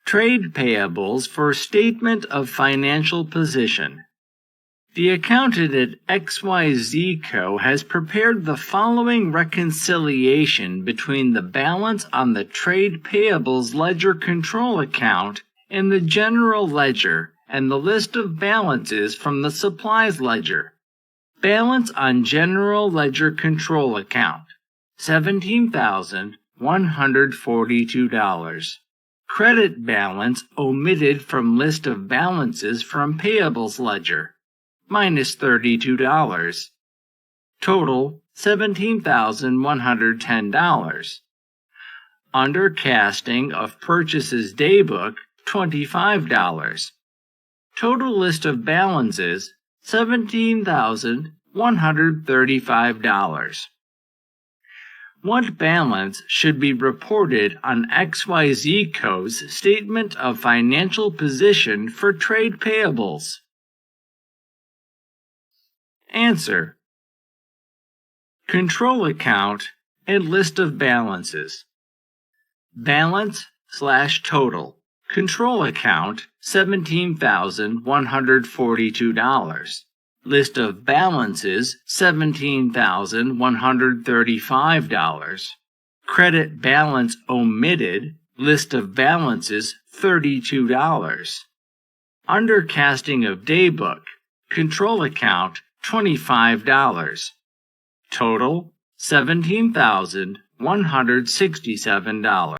Trade payables for statement of financial position. The accountant at XYZ Co. has prepared the following reconciliation between the balance on the trade payables ledger control account and the general ledger and the list of balances from the supplies ledger. Balance on general ledger control account, $17,142. Credit balance omitted from list of balances from payables ledger, minus $32. Total, $17,110. Undercasting of purchases daybook, $25. Total list of balances, $17,135. What balance should be reported on XYZ Co.'s statement of financial position for trade payables? Answer: control account and list of balances. Balance/total. Control account, $17,142. List of balances, $17,135. Credit balance omitted. List of balances, $32. Undercasting of daybook. Control account, $25. Total, $17,167.